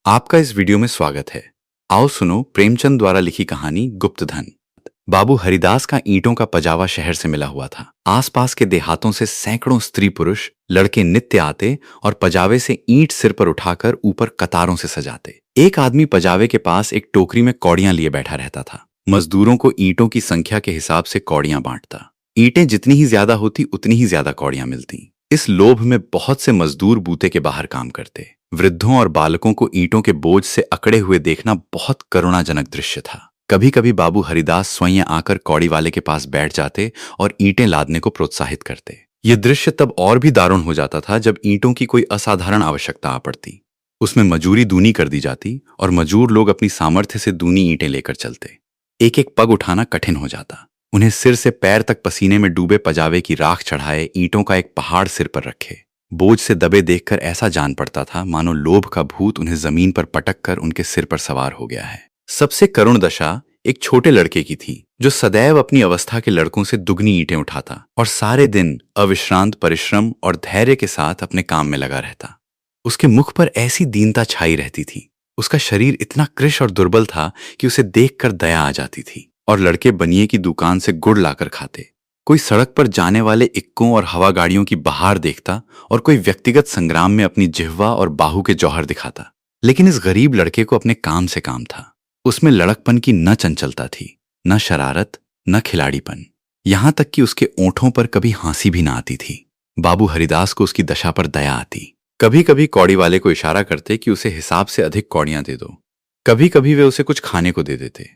आपका इस वीडियो में स्वागत है। आओ सुनो प्रेमचंद द्वारा लिखी कहानी गुप्तधन। बाबू हरिदास का ईंटों का पजावा शहर से मिला हुआ था। आसपास के देहातों से सैकड़ों स्त्री पुरुष लड़के नित्य आते और पजावे से ईंट सिर पर उठाकर ऊपर कतारों से सजाते। एक आदमी पजावे के पास एक टोकरी में कौड़ियां लिए बैठा रहता था। मजदूरों को ईंटों की संख्या के हिसाब से कौड़ियां बांटता। ईंटें जितनी ही ज्यादा होती उतनी ही ज्यादा कौड़ियां मिलती। इस लोभ में बहुत से मजदूर बूते के बाहर काम करते। वृद्धों और बालकों को ईंटों के बोझ से अकड़े हुए देखना बहुत करुणाजनक दृश्य था। कभी कभी बाबू हरिदास स्वयं आकर कौड़ी वाले के पास बैठ जाते और ईंटें लादने को प्रोत्साहित करते। यह दृश्य तब और भी दारुण हो जाता था जब ईंटों की कोई असाधारण आवश्यकता आ पड़ती। उसमें मजूरी दूनी कर दी जाती और मजूर लोग अपनी सामर्थ्य से दूनी ईंटें लेकर चलते। एक एक पग उठाना कठिन हो जाता। उन्हें सिर से पैर तक पसीने में डूबे पजावे की राख चढ़ाए ईंटों का एक पहाड़ सिर पर रखे। बोझ से दबे देखकर ऐसा जान पड़ता था मानो लोभ का भूत उन्हें जमीन पर पटक कर उनके सिर पर सवार हो गया है। सबसे करुण दशा एक छोटे लड़के की थी जो सदैव अपनी अवस्था के लड़कों से दुगनी ईंटें उठाता और सारे दिन अविश्रांत परिश्रम और धैर्य के साथ अपने काम में लगा रहता। उसके मुख पर ऐसी दीनता छाई रहती थी। उसका शरीर इतना कृश और दुर्बल था कि उसे देखकर दया आ जाती थी। और लड़के बनिए की दुकान से गुड़ लाकर खाते। कोई सड़क पर जाने वाले इक्कों और हवा गाड़ियों की बहार देखता और कोई व्यक्तिगत संग्राम में अपनी जिह्वा और बाहु के जौहर दिखाता। लेकिन इस गरीब लड़के को अपने काम से काम था। उसमें लड़कपन की न चंचलता थी, न शरारत, न खिलाड़ीपन। यहां तक कि उसके ओंठों पर कभी हंसी भी ना आती थी। बाबू हरिदास को उसकी दशा पर दया आती। कभी कभी कौड़ी वाले को इशारा करते कि उसे हिसाब से अधिक कौड़ियां दे दो। कभी कभी वे उसे कुछ खाने को दे देते।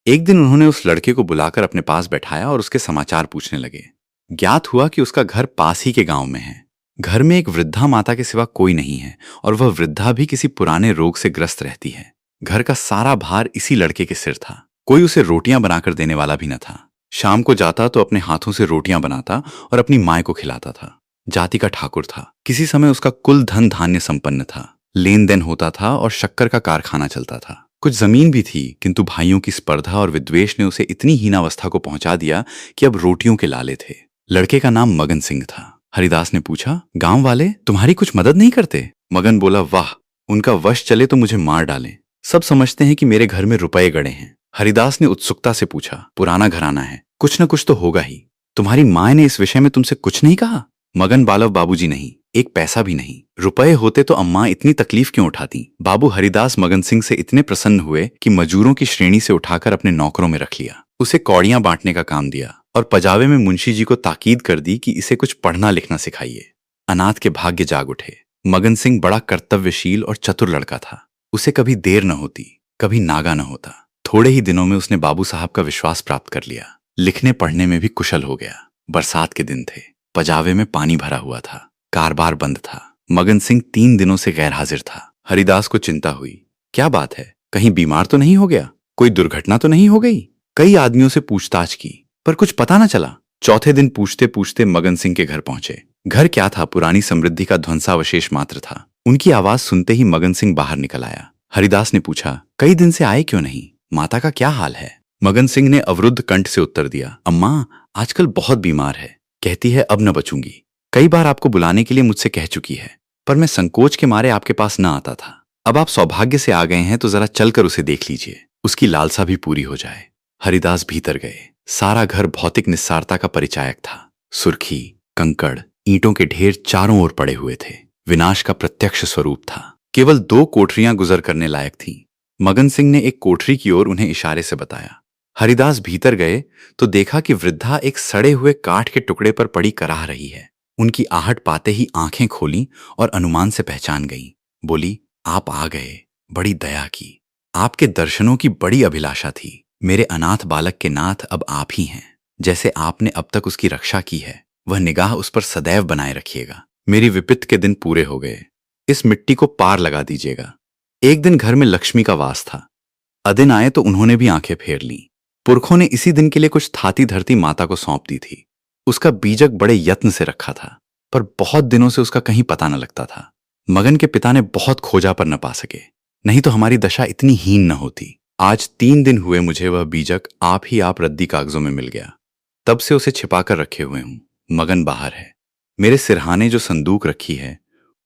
एक दिन उन्होंने उस लड़के को बुलाकर अपने पास बैठाया और उसके समाचार पूछने लगे। ज्ञात हुआ कि उसका घर पास ही के गांव में है। घर में एक वृद्धा माता के सिवा कोई नहीं है और वह वृद्धा भी किसी पुराने रोग से ग्रस्त रहती है। घर का सारा भार इसी लड़के के सिर था। कोई उसे रोटियां बनाकर देने वाला भी न था। शाम को जाता तो अपने हाथों से रोटियां बनाता और अपनी माँ को खिलाता था। जाति का ठाकुर था। किसी समय उसका कुल धन धान्य संपन्न था। लेन देन होता था और शक्कर का कारखाना चलता था। कुछ जमीन भी थी, किंतु भाइयों की स्पर्धा और विद्वेष ने उसे इतनी हीनावस्था को पहुंचा दिया कि अब रोटियों के लाले थे। लड़के का नाम मगन सिंह था। हरिदास ने पूछा, गांव वाले तुम्हारी कुछ मदद नहीं करते? मगन बोला, वाह, उनका वश चले तो मुझे मार डालें। सब समझते हैं कि मेरे घर में रुपए गड़े हैं। हरिदास ने उत्सुकता से पूछा, पुराना घराना है, कुछ न कुछ तो होगा ही। तुम्हारी माँ ने इस विषय में तुमसे कुछ नहीं कहा? मगन बालव, बाबूजी नहीं, एक पैसा भी नहीं। रुपए होते तो अम्मा इतनी तकलीफ क्यों उठाती? बाबू हरिदास मगन सिंह से इतने प्रसन्न हुए कि मजूरों की श्रेणी से उठाकर अपने नौकरों में रख लिया। उसे कौड़ियां बांटने का काम दिया और पजावे में मुंशी जी को ताकीद कर दी कि इसे कुछ पढ़ना लिखना सिखाइए। अनाथ के भाग्य जाग उठे। मगन सिंह बड़ा कर्तव्यशील और चतुर लड़का था। उसे कभी देर न होती, कभी नागा न होता। थोड़े ही दिनों में उसने बाबू साहब का विश्वास प्राप्त कर लिया। लिखने पढ़ने में भी कुशल हो गया। बरसात के दिन थे। पजावे में पानी भरा हुआ था। कारबार बंद था। मगन सिंह 3 दिनों से गैर हाजिर था। हरिदास को चिंता हुई। क्या बात है, कहीं बीमार तो नहीं हो गया? कोई दुर्घटना तो नहीं हो गई? कई आदमियों से पूछताछ की पर कुछ पता न चला। चौथे दिन पूछते पूछते मगन सिंह के घर पहुंचे। घर क्या था, पुरानी समृद्धि का ध्वंसावशेष मात्र था। उनकी आवाज सुनते ही मगन सिंह बाहर निकल आया। हरिदास ने पूछा, कई दिन से आए क्यों नहीं? माता का क्या हाल है? मगन सिंह ने अवरुद्ध कंठ से उत्तर दिया, अम्मा आजकल बहुत बीमार है, कहती है अब न बचूंगी। कई बार आपको बुलाने के लिए मुझसे कह चुकी है, पर मैं संकोच के मारे आपके पास न आता था। अब आप सौभाग्य से आ गए हैं तो जरा चलकर उसे देख लीजिए, उसकी लालसा भी पूरी हो जाए। हरिदास भीतर गए। सारा घर भौतिक निस्सारता का परिचायक था। सुर्खी, कंकड़, ईंटों के ढेर चारों ओर पड़े हुए थे। विनाश का प्रत्यक्ष स्वरूप था। केवल 2 कोठरियां गुजर करने लायक थीं। मगन सिंह ने एक कोठरी की ओर उन्हें इशारे से बताया। हरिदास भीतर गए तो देखा कि वृद्धा एक सड़े हुए काठ के टुकड़े पर पड़ी कराह रही है। उनकी आहट पाते ही आंखें खोली और अनुमान से पहचान गई। बोली, आप आ गए, बड़ी दया की। आपके दर्शनों की बड़ी अभिलाषा थी। मेरे अनाथ बालक के नाथ अब आप ही हैं। जैसे आपने अब तक उसकी रक्षा की है, वह निगाह उस पर सदैव बनाए रखिएगा। मेरी विपत्ति के दिन पूरे हो गए। इस मिट्टी को पार लगा दीजिएगा। एक दिन घर में लक्ष्मी का वास था। अदिन आए तो उन्होंने भी आंखें फेर लीं। पुरखों ने इसी दिन के लिए कुछ थाती धरती माता को सौंप दी थी। उसका बीजक बड़े यत्न से रखा था, पर बहुत दिनों से उसका कहीं पता न लगता था। मगन के पिता ने बहुत खोजा पर न पा सके, नहीं तो हमारी दशा इतनी हीन न होती। आज 3 दिन हुए मुझे वह बीजक आप रद्दी कागजों में मिल गया। तब से उसे छिपाकर रखे हुए हूं। मगन बाहर है। मेरे सिरहाने जो संदूक रखी है,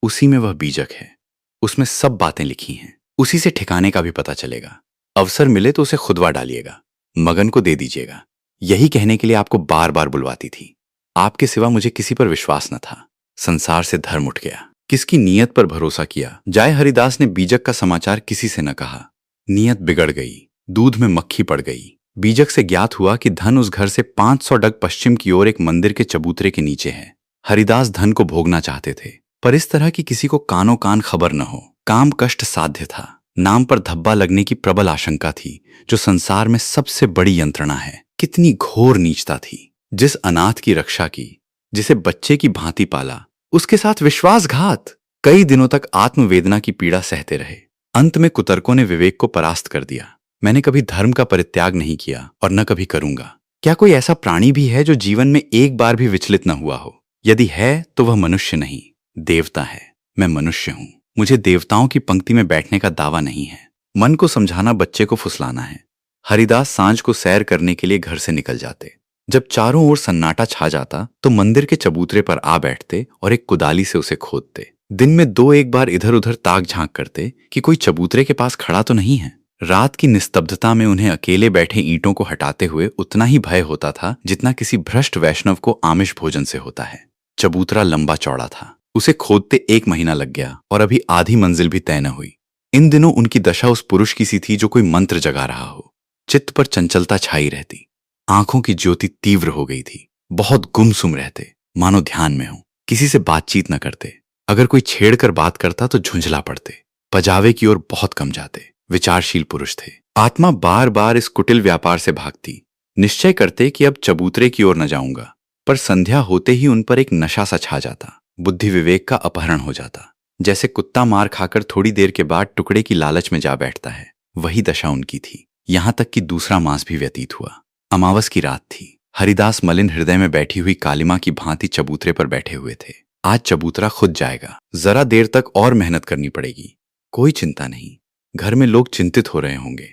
उसी में वह बीजक है। उसमें सब बातें लिखी हैं। उसी से ठिकाने का भी पता चलेगा। अवसर मिले तो उसे खुदवा डालिएगा, मगन को दे दीजिएगा। यही कहने के लिए आपको बार बार बुलवाती थी। आपके सिवा मुझे किसी पर विश्वास न था। संसार से धर्म उठ गया, किसकी नीयत पर भरोसा किया जाए। हरिदास ने बीजक का समाचार किसी से न कहा। नीयत बिगड़ गई, दूध में मक्खी पड़ गई। बीजक से ज्ञात हुआ कि धन उस घर से 500 डग पश्चिम की ओर एक मंदिर के चबूतरे के नीचे है। हरिदास धन को भोगना चाहते थे, पर इस तरह की किसी को कानो कान खबर न हो। काम कष्ट साध्य था, नाम पर धब्बा लगने की प्रबल आशंका थी, जो संसार में सबसे बड़ी यंत्रणा है। कितनी घोर नीचता थी। जिस अनाथ की रक्षा की, जिसे बच्चे की भांति पाला, उसके साथ विश्वासघात। कई दिनों तक आत्मवेदना की पीड़ा सहते रहे। अंत में कुतर्कों ने विवेक को परास्त कर दिया। मैंने कभी धर्म का परित्याग नहीं किया और न कभी करूंगा। क्या कोई ऐसा प्राणी भी है जो जीवन में एक बार भी विचलित न हुआ हो? यदि है तो वह मनुष्य नहीं, देवता है। मैं मनुष्य हूं। मुझे देवताओं की पंक्ति में बैठने का दावा नहीं है। मन को समझाना बच्चे को फुसलाना है। हरिदास सांझ को सैर करने के लिए घर से निकल जाते। जब चारों ओर सन्नाटा छा जाता तो मंदिर के चबूतरे पर आ बैठते और एक कुदाली से उसे खोदते। दिन में 2-1 बार इधर उधर ताक झांक करते कि कोई चबूतरे के पास खड़ा तो नहीं है। रात की निस्तब्धता में उन्हें अकेले बैठे ईंटों को हटाते हुए उतना ही भय होता था जितना किसी भ्रष्ट वैष्णव को आमिष भोजन से होता है। चबूतरा लंबा चौड़ा था। उसे खोदते 1 महीना लग गया और अभी आधी मंजिल भी तय न हुई। इन दिनों उनकी दशा उस पुरुष की सी थी जो कोई मंत्र जगा रहा हो। चित्त पर चंचलता छाई रहती, आंखों की ज्योति तीव्र हो गई थी। बहुत गुमसुम रहते, मानो ध्यान में हो। किसी से बातचीत न करते। अगर कोई छेड़कर बात करता तो झुंझला पड़ते। पजावे की ओर बहुत कम जाते। विचारशील पुरुष थे। आत्मा बार बार इस कुटिल व्यापार से भागती। निश्चय करते कि अब चबूतरे की ओर न जाऊंगा, पर संध्या होते ही उन पर एक नशा सा छा जाता। बुद्धि विवेक का अपहरण हो जाता। जैसे कुत्ता मार खाकर थोड़ी देर के बाद टुकड़े की लालच में जा बैठता है, वही दशा उनकी थी। यहां तक कि दूसरा मास भी व्यतीत हुआ। अमावस की रात थी। हरिदास मलिन हृदय में बैठी हुई कालिमा की भांति चबूतरे पर बैठे हुए थे। आज चबूतरा खुद जाएगा। जरा देर तक और मेहनत करनी पड़ेगी। कोई चिंता नहीं। घर में लोग चिंतित हो रहे होंगे,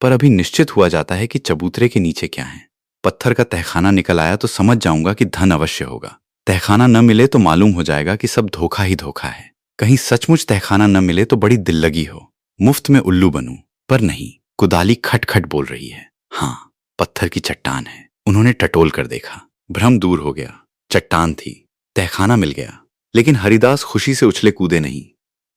पर अभी निश्चित हुआ जाता है कि चबूतरे के नीचे क्या है। पत्थर का तहखाना निकल आया तो समझ जाऊंगा कि धन अवश्य होगा। तहखाना न मिले तो मालूम हो जाएगा कि सब धोखा ही धोखा है। कहीं सचमुच तहखाना न मिले तो बड़ी दिल्लगी हो, मुफ्त में उल्लू बनूं। पर नहीं, कुदाली खटखट बोल रही है। हाँ, पत्थर की चट्टान है। उन्होंने टटोल कर देखा। भ्रम दूर हो गया। चट्टान थी। तहखाना मिल गया। लेकिन हरिदास खुशी से उछले कूदे नहीं।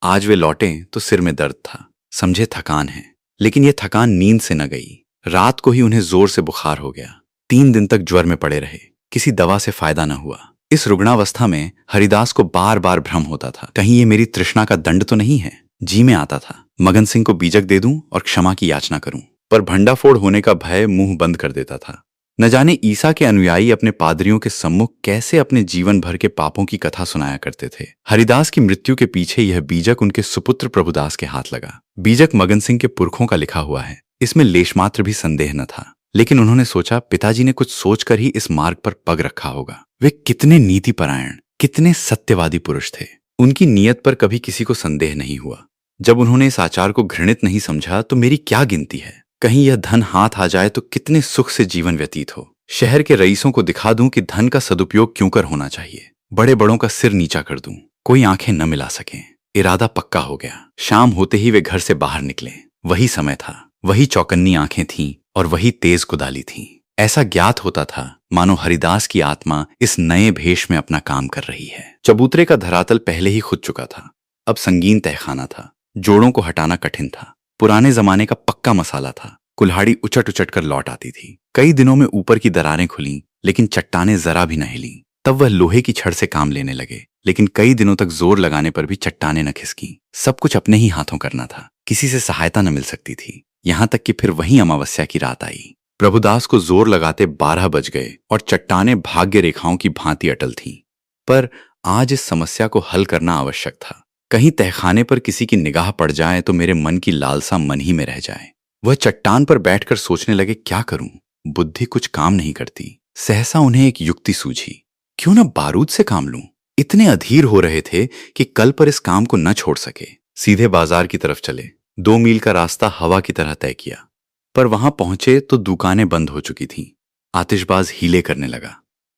आज वे लौटे तो सिर में दर्द था। समझे थकान है, लेकिन यह थकान नींद से न गई। रात को ही उन्हें जोर से बुखार हो गया। 3 दिन तक ज्वर में पड़े रहे। किसी दवा से फायदा न हुआ। इस रुग्णावस्था में हरिदास को बार बार भ्रम होता था, कहीं ये मेरी तृष्णा का दंड तो नहीं है। जी में आता था मगन सिंह को बीजक दे दूं और क्षमा की याचना करूं, पर भंडाफोड़ होने का भय मुंह बंद कर देता था। न जाने ईसा के अनुयायी अपने पादरियों के सम्मुख कैसे अपने जीवन भर के पापों की कथा सुनाया करते थे। हरिदास की मृत्यु के पीछे यह बीजक उनके सुपुत्र प्रभुदास के हाथ लगा। बीजक मगन सिंह के पुरखों का लिखा हुआ है, इसमें लेशमात्र भी संदेह न था। लेकिन उन्होंने सोचा पिताजी ने कुछ सोचकर ही इस मार्ग पर पग रखा होगा। वे कितने नीतिपरायण, कितने सत्यवादी पुरुष थे। उनकी नीयत पर कभी किसी को संदेह नहीं हुआ। जब उन्होंने इस आचार को घृणित नहीं समझा तो मेरी क्या गिनती है। कहीं यह धन हाथ आ जाए तो कितने सुख से जीवन व्यतीत हो। शहर के रईसों को दिखा दूं कि धन का सदुपयोग क्यों कर होना चाहिए। बड़े बड़ों का सिर नीचा कर दूं, कोई आंखें न मिला सके। इरादा पक्का हो गया। शाम होते ही वे घर से बाहर निकले। वही समय था, वही चौकन्नी आंखें थीं और वही तेज कुदाली थी। ऐसा ज्ञात होता था मानो हरिदास की आत्मा इस नए भेष में अपना काम कर रही है। चबूतरे का धरातल पहले ही खुद चुका था। अब संगीन तहखाना था। जोड़ों को हटाना कठिन था। पुराने जमाने का पक्का मसाला था। कुल्हाड़ी उचट उचट कर लौट आती थी। कई दिनों में ऊपर की दरारें खुली, लेकिन चट्टानें जरा भी न हिलीं। तब वह लोहे की छड़ से काम लेने लगे, लेकिन कई दिनों तक जोर लगाने पर भी चट्टानें न खिसकी। सब कुछ अपने ही हाथों करना था। किसी से सहायता न मिल सकती थी। यहां तक कि फिर वही अमावस्या की रात आई। प्रभुदास को जोर लगाते 12 बज गए और चट्टानें भाग्य रेखाओं की भांति अटल थीं। पर आज इस समस्या को हल करना आवश्यक था। कहीं तहखाने पर किसी की निगाह पड़ जाए तो मेरे मन की लालसा मन ही में रह जाए। वह चट्टान पर बैठकर सोचने लगे, क्या करूं? बुद्धि कुछ काम नहीं करती। सहसा उन्हें एक युक्ति सूझी। क्यों न बारूद से काम लूं? इतने अधीर हो रहे थे कि कल पर इस काम को न छोड़ सके। सीधे बाजार की तरफ चले। 2 मील का रास्ता हवा की तरह तय किया, पर वहां पहुंचे तो दुकानें बंद हो चुकी थीं। आतिशबाज हीले करने लगा।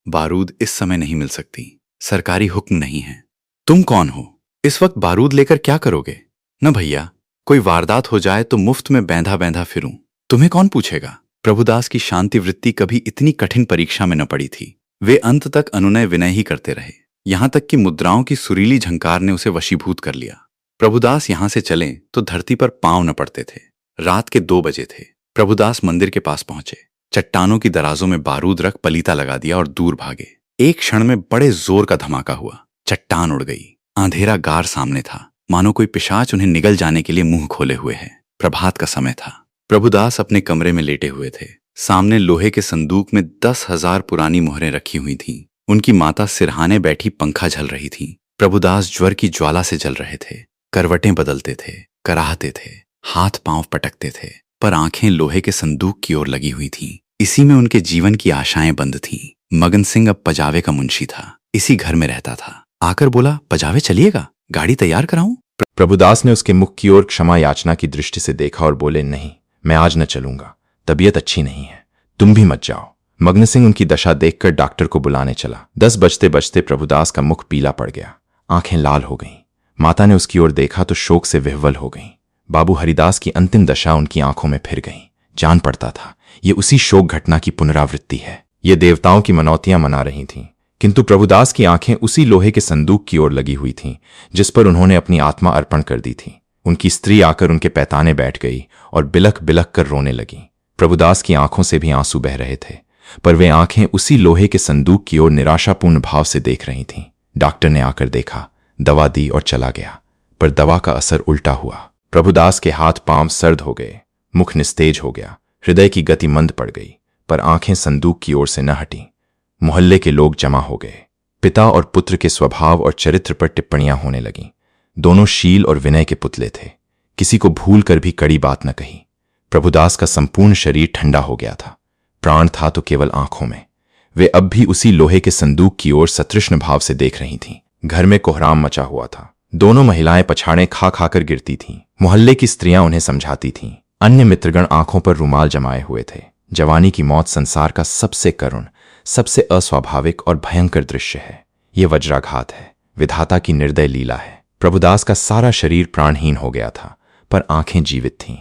बारूद इस समय नहीं मिल सकती, सरकारी हुक्म नहीं है। तुम कौन हो? इस वक्त बारूद लेकर क्या करोगे? न भैया, कोई वारदात हो जाए तो मुफ्त में बैंधा बैंधा फिरूं, तुम्हें कौन पूछेगा। प्रभुदास की शांति वृत्ति कभी इतनी कठिन परीक्षा में न पड़ी थी। वे अंत तक अनुनय विनय ही करते रहे, यहां तक कि मुद्राओं की सुरीली झंकार ने उसे वशीभूत कर लिया। प्रभुदास यहां से चले तो धरती पर पांव न पड़ते थे। रात के 2 बजे थे। प्रभुदास मंदिर के पास पहुंचे, चट्टानों की दराजों में बारूद रख पलीता लगा दिया और दूर भागे। एक क्षण में बड़े जोर का धमाका हुआ, चट्टान उड़ गई। अंधेरा गार सामने था, मानो कोई पिशाच उन्हें निगल जाने के लिए मुंह खोले हुए है। प्रभात का समय था। प्रभुदास अपने कमरे में लेटे हुए थे। सामने लोहे के संदूक में 10,000 पुरानी मोहरें रखी हुई थीं। उनकी माता सिरहाने बैठी पंखा झल रही थी। प्रभुदास ज्वर की ज्वाला से जल रहे थे। करवटें बदलते थे, कराहते थे, हाथ पांव पटकते थे, पर आंखें लोहे के संदूक की ओर लगी हुई थीं। इसी में उनके जीवन की आशाएं बंद थीं। मगन सिंह अब पजावे का मुंशी था, इसी घर में रहता था। आकर बोला, पजावे चलिएगा, गाड़ी तैयार कराऊं। प्रभुदास ने उसके मुख की ओर क्षमा याचना की दृष्टि से देखा और बोले, नहीं, मैं आज न चलूंगा, तबीयत अच्छी नहीं है, तुम भी मत जाओ। मगन सिंह उनकी दशा देखकर डॉक्टर को बुलाने चला। 10 बजते बजते प्रभुदास का मुख पीला पड़ गया, आंखें लाल हो गईं। माता ने उसकी ओर देखा तो शोक से विह्वल हो गईं। बाबू हरिदास की अंतिम दशा उनकी आंखों में फिर गई। जान पड़ता था ये उसी शोक घटना की पुनरावृत्ति है। ये देवताओं की मनौतियां मना रही थीं, किंतु प्रभुदास की आंखें उसी लोहे के संदूक की ओर लगी हुई थीं जिस पर उन्होंने अपनी आत्मा अर्पण कर दी थी। उनकी स्त्री आकर उनके पैताने बैठ गई और बिलख बिलख कर रोने लगी। प्रभुदास की आंखों से भी आंसू बह रहे थे, पर वे आंखें उसी लोहे के संदूक की ओर निराशापूर्ण भाव से देख रही थीं। डॉक्टर ने आकर देखा, दवा दी और चला गया, पर दवा का असर उल्टा हुआ। प्रभुदास के हाथ पांव सर्द हो गए, मुख निस्तेज हो गया, हृदय की गति मंद पड़ गई, पर आंखें संदूक की ओर से न हटी। मोहल्ले के लोग जमा हो गए। पिता और पुत्र के स्वभाव और चरित्र पर टिप्पणियां होने लगीं। दोनों शील और विनय के पुतले थे, किसी को भूल कर भी कड़ी बात न कही। प्रभुदास का संपूर्ण शरीर ठंडा हो गया था, प्राण था तो केवल आंखों में। वे अब भी उसी लोहे के संदूक की ओर सतृष्ण भाव से देख रही थीं। घर में कोहराम मचा हुआ था। दोनों महिलाएं पछाड़ें खा खाकर गिरती थीं। मोहल्ले की स्त्रियां उन्हें समझाती थीं। अन्य मित्रगण आंखों पर रुमाल जमाए हुए थे। जवानी की मौत संसार का सबसे करुण, सबसे अस्वाभाविक और भयंकर दृश्य है। ये वज्राघात है, विधाता की निर्दय लीला है। प्रभुदास का सारा शरीर प्राणहीन हो गया था, पर आंखें जीवित थीं।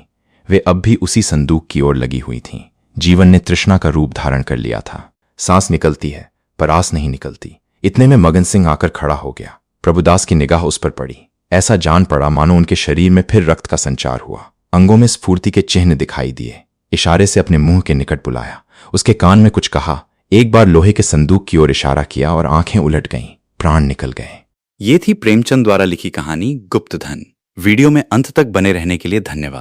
वे अब भी उसी संदूक की ओर लगी हुई थीं। जीवन ने तृष्णा का रूप धारण कर लिया था। सांस निकलती है, पर आस नहीं निकलती। इतने में मगन सिंह आकर खड़ा हो गया। प्रभुदास की निगाह उस पर पड़ी। ऐसा जान पड़ा मानो उनके शरीर में फिर रक्त का संचार हुआ। अंगों में स्फूर्ति के चिन्ह दिखाई दिए। इशारे से अपने मुंह के निकट बुलाया, उसके कान में कुछ कहा। एक बार लोहे के संदूक की ओर इशारा किया और आंखें उलट गईं, प्राण निकल गए। ये थी प्रेमचंद द्वारा लिखी कहानी गुप्तधन। वीडियो में अंत तक बने रहने के लिए धन्यवाद।